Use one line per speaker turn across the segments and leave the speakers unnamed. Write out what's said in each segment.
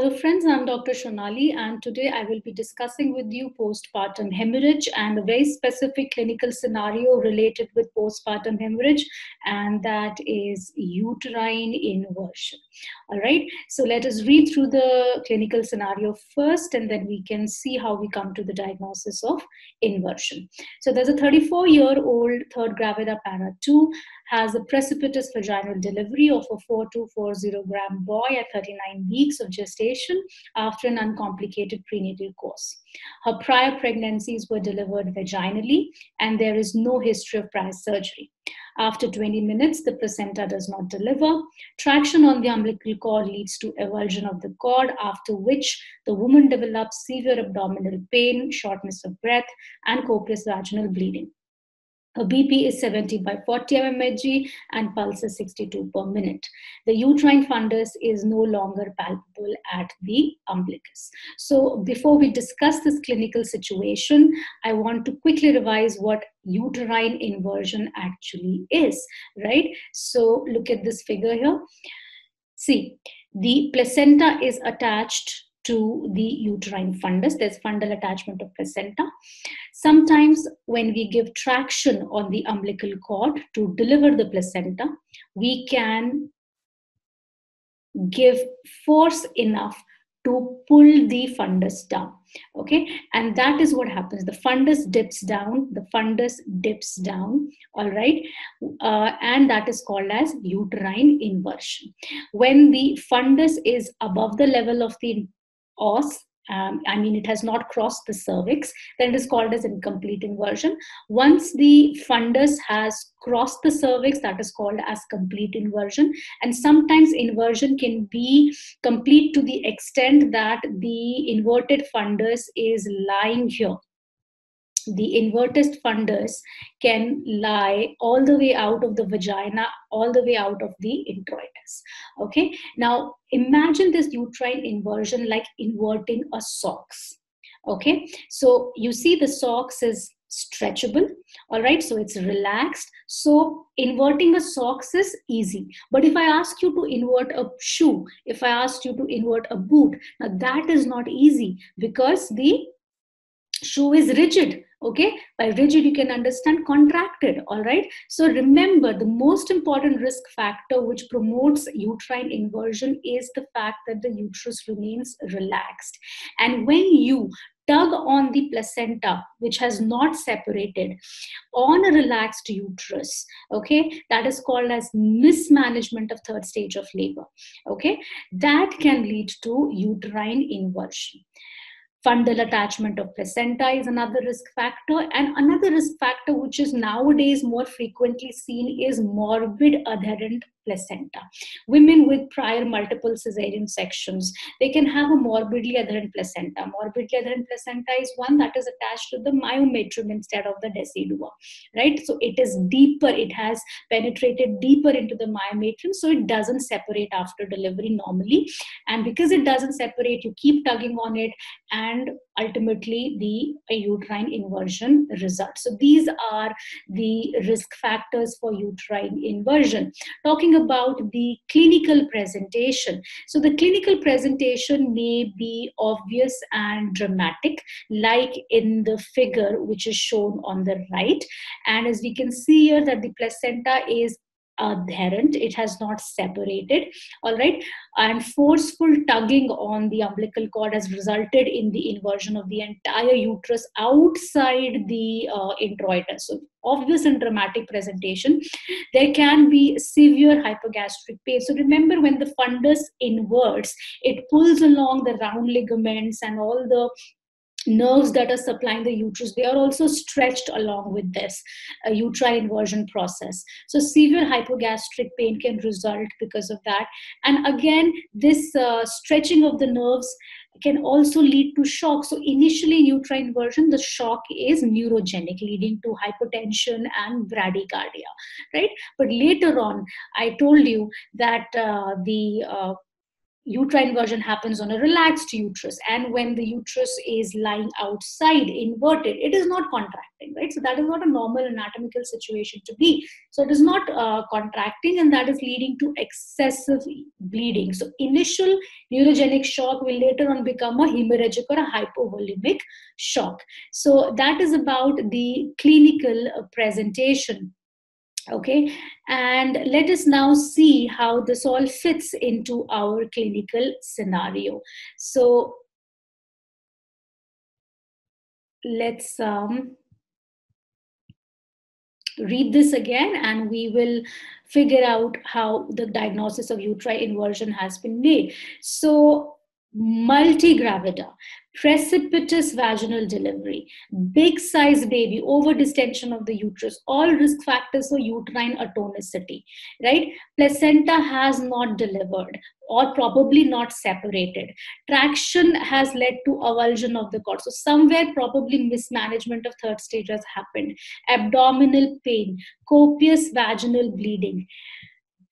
Hello friends, I'm Dr. Shonali and today I will be discussing with you postpartum hemorrhage and a very specific clinical scenario related with postpartum hemorrhage, and that is uterine inversion. All right, so let us read through the clinical scenario first and then we can see how we come to the diagnosis of inversion. So there's a 34-year-old third gravida para 2 has a precipitous vaginal delivery of a 4240 gram boy at 39 weeks of gestation after an uncomplicated prenatal course. Her prior pregnancies were delivered vaginally and there is no history of prior surgery. After 20 minutes, the placenta does not deliver. Traction on the umbilical cord leads to avulsion of the cord, after which the woman develops severe abdominal pain, shortness of breath, and copious vaginal bleeding. Her BP is 70 by 40 mmHg and pulse is 62 per minute. The uterine fundus is no longer palpable at the umbilicus. So before we discuss this clinical situation, I want to quickly revise what uterine inversion actually is, right? So look at this figure here. See, the placenta is attached to the uterine fundus. There's fundal attachment of placenta. Sometimes when we give traction on the umbilical cord to deliver the placenta, we can give force enough to pull the fundus down. Okay, and that is what happens. The fundus dips down, all right, and that is called as uterine inversion. When the fundus is above the level of the os, it has not crossed the cervix, then it is called as incomplete inversion. Once the fundus has crossed the cervix, that is called as complete inversion. And sometimes inversion can be complete to the extent that the inverted fundus is lying here. The inverted fundus can lie all the way out of the vagina, all the way out of the introitus. Okay, now imagine this uterine inversion like inverting a socks. Okay, so you see the socks is stretchable, all right, so it's relaxed. So inverting a socks is easy. But if I ask you to invert a shoe, if I asked you to invert a boot, now that is not easy because the shoe is rigid. Okay, by rigid you can understand contracted. All right, so remember, the most important risk factor which promotes uterine inversion is the fact that the uterus remains relaxed. And when you tug on the placenta which has not separated on a relaxed uterus, okay, that is called as mismanagement of third stage of labor. Okay, that can lead to uterine inversion. Fundal attachment of placenta is another risk factor, and another risk factor which is nowadays more frequently seen is morbid adherent placenta. Women with prior multiple cesarean sections, they can have a morbidly adherent placenta. Morbidly adherent placenta is one that is attached to the myometrium instead of the decidua, right? So it is deeper, it has penetrated deeper into the myometrium, so it doesn't separate after delivery normally. And because it doesn't separate, you keep tugging on it, and ultimately the uterine inversion results. So these are the risk factors for uterine inversion. Talking about the clinical presentation. So the clinical presentation may be obvious and dramatic, like in the figure which is shown on the right. And as we can see here that the placenta is adherent, it has not separated, all right, and forceful tugging on the umbilical cord has resulted in the inversion of the entire uterus outside the introitus. So obvious and dramatic presentation. There can be severe hypogastric pain. So remember, when the fundus inverts, it pulls along the round ligaments and all the nerves that are supplying the uterus, they are also stretched along with this uterine inversion process. So severe hypogastric pain can result because of that. And again, this stretching of the nerves can also lead to shock. So initially in uterine inversion, the shock is neurogenic, leading to hypotension and bradycardia, right? But later on, I told you that the uterine inversion happens on a relaxed uterus, and when the uterus is lying outside inverted, it is not contracting, right? So that is not a normal anatomical situation to be. So it is not contracting, and that is leading to excessive bleeding. So initial neurogenic shock will later on become a hemorrhagic or a hypovolemic shock. So that is about the clinical presentation. Okay, and let us now see how this all fits into our clinical scenario. So let's read this again, and we will figure out how the diagnosis of uterine inversion has been made. So multigravida, precipitous vaginal delivery, big size baby, over distension of the uterus, all risk factors for uterine atonicity, right? Placenta has not delivered or probably not separated. Traction has led to avulsion of the cord. So somewhere probably mismanagement of third stage has happened. Abdominal pain, copious vaginal bleeding,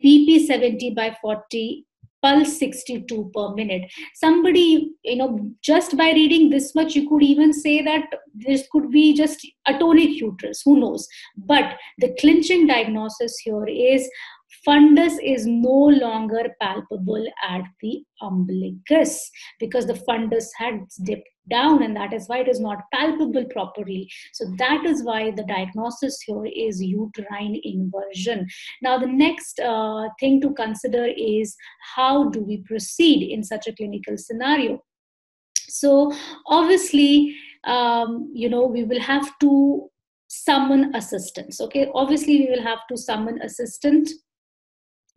BP 70/40, pulse 62 per minute. Somebody, just by reading this much, you could even say that this could be just atonic uterus, who knows? But the clinching diagnosis here is fundus is no longer palpable at the umbilicus, because the fundus had dipped down, and that is why it is not palpable properly. So that is why the diagnosis here is uterine inversion. Now, the next thing to consider is how do we proceed in such a clinical scenario? So, obviously, we will have to summon assistance. Okay, obviously, we will have to summon assistant.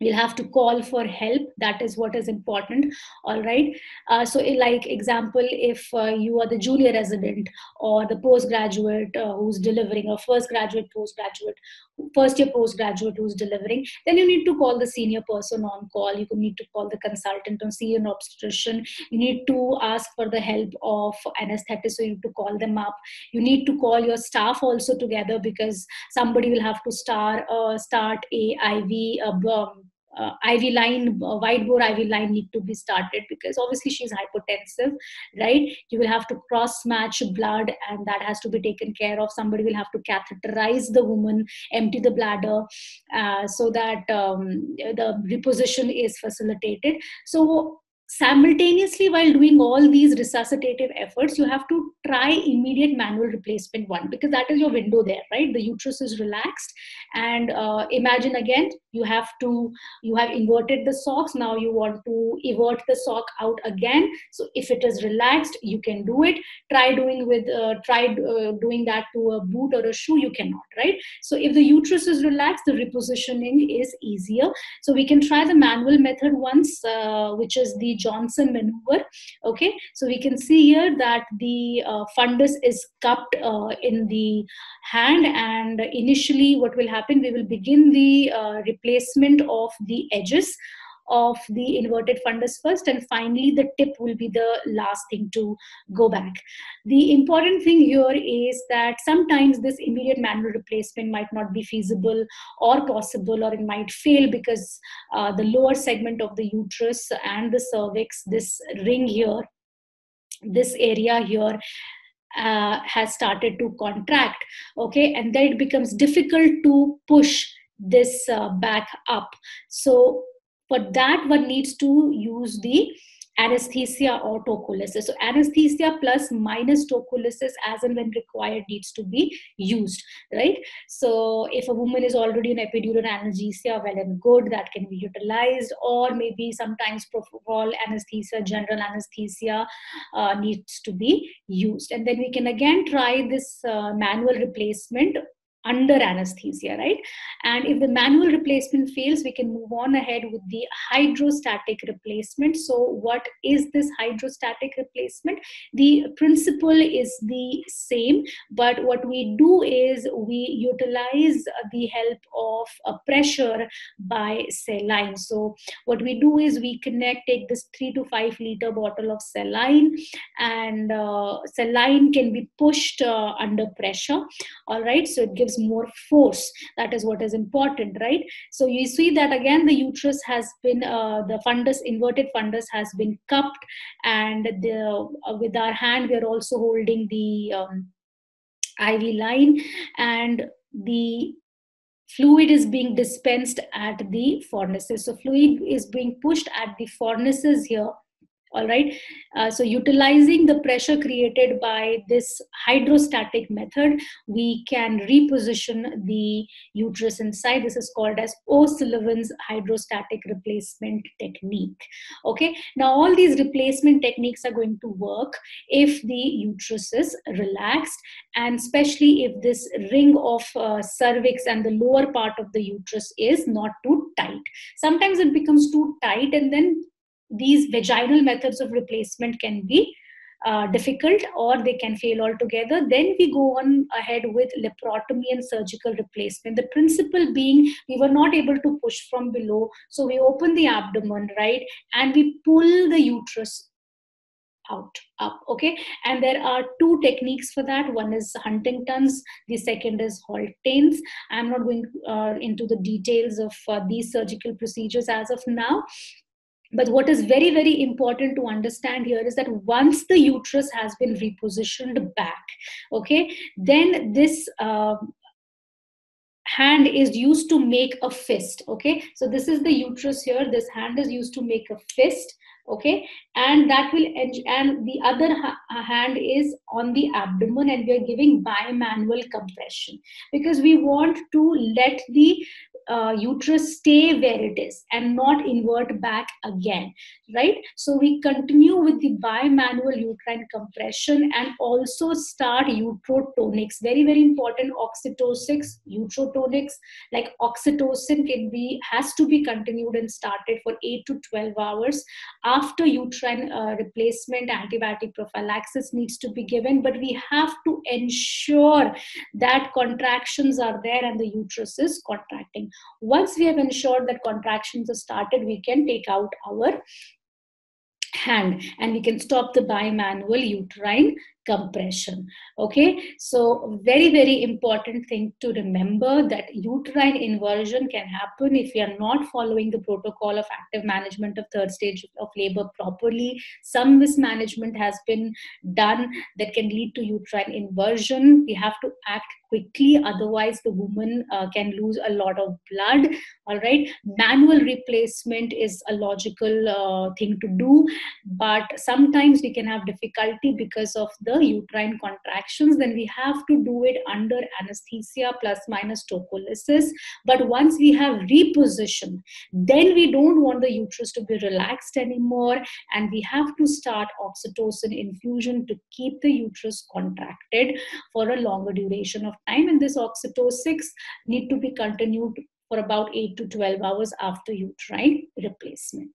We'll have to call for help. That is what is important. All right. So like example, if you are the junior resident or the postgraduate who's delivering, or first graduate, postgraduate, first year postgraduate who's delivering, then you need to call the senior person on call. You need to call the consultant or see an obstetrician. You need to ask for the help of anesthetist, so you need to call them up. You need to call your staff also together, because somebody will have to start a IV line, wide bore IV line need to be started, because obviously she's hypotensive, right? You will have to cross match blood, and that has to be taken care of. Somebody will have to catheterize the woman, empty the bladder, so that the reposition is facilitated. So simultaneously, while doing all these resuscitative efforts, you have to try immediate manual replacement one, because that is your window there, right? The uterus is relaxed, and imagine again, you have inverted the socks. Now you want to evert the sock out again. So if it is relaxed, you can do it. Try doing that to a boot or a shoe, you cannot, right? So if the uterus is relaxed, the repositioning is easier. So we can try the manual method once, which is the Johnson maneuver. Okay, so we can see here that the fundus is cupped in the hand, and initially what will happen, we will begin the replacement of the edges of the inverted fundus first, and finally the tip will be the last thing to go back. The important thing here is that sometimes this immediate manual replacement might not be feasible or possible, or it might fail, because the lower segment of the uterus and the cervix, this ring here, this area here, has started to contract. Okay, and then it becomes difficult to push this back up. So for that, one needs to use the anesthesia or tocolysis. So anesthesia plus minus tocolysis, as and when required, needs to be used, right? So if a woman is already in epidural anesthesia, well and good, that can be utilized, or maybe sometimes propofol anesthesia, general anesthesia needs to be used. And then we can again try this manual replacement under anesthesia, right? And if the manual replacement fails, we can move on ahead with the hydrostatic replacement. So what is this hydrostatic replacement? The principle is the same, but what we do is we utilize the help of pressure by saline. So what we do is we take this 3 to 5 liter bottle of saline, and saline can be pushed under pressure. All right, so it gives gives more force. That is what is important, right? So you see that again the uterus has been the fundus, inverted fundus has been cupped, and with our hand we are also holding the IV line, and the fluid is being dispensed at the fornices. So fluid is being pushed at the fornices here. All right. So utilizing the pressure created by this hydrostatic method, we can reposition the uterus inside. This is called as O'Sullivan's hydrostatic replacement technique. Okay. Now all these replacement techniques are going to work if the uterus is relaxed, and especially if this ring of cervix and the lower part of the uterus is not too tight. Sometimes it becomes too tight, and then these vaginal methods of replacement can be difficult, or they can fail altogether. Then we go on ahead with laparotomy and surgical replacement. The principle being we were not able to push from below, so we open the abdomen, right, and we pull the uterus out up. Okay, and there are two techniques for that. One is Huntington's, the second is Holtein's. I'm not going into the details of these surgical procedures as of now. But what is very, very important to understand here is that once the uterus has been repositioned back, okay, then this hand is used to make a fist. Okay, so this is the uterus here. This hand is used to make a fist. Okay, and that will, and the other hand is on the abdomen, and we are giving bimanual compression because we want to let the uterus stay where it is and not invert back again, right? So we continue with the bimanual uterine compression and also start uterotonics. Very, very important. Oxytocics, uterotonics like oxytocin has to be continued and started for 8 to 12 hours. After uterine replacement, antibiotic prophylaxis needs to be given, but we have to ensure that contractions are there and the uterus is contracting. Once we have ensured that contractions are started, we can take out our hand and we can stop the bimanual uterine compression. Okay, so very, very important thing to remember that uterine inversion can happen if we are not following the protocol of active management of third stage of labor properly. Some mismanagement has been done that can lead to uterine inversion. We have to act quickly, otherwise the woman can lose a lot of blood. All right, manual replacement is a logical thing to do, but sometimes we can have difficulty because of the uterine contractions. Then we have to do it under anesthesia plus minus tocolysis. But once we have repositioned, then we don't want the uterus to be relaxed anymore, and we have to start oxytocin infusion to keep the uterus contracted for a longer duration of time. And this oxytocics need to be continued for about 8 to 12 hours after uterine replacement.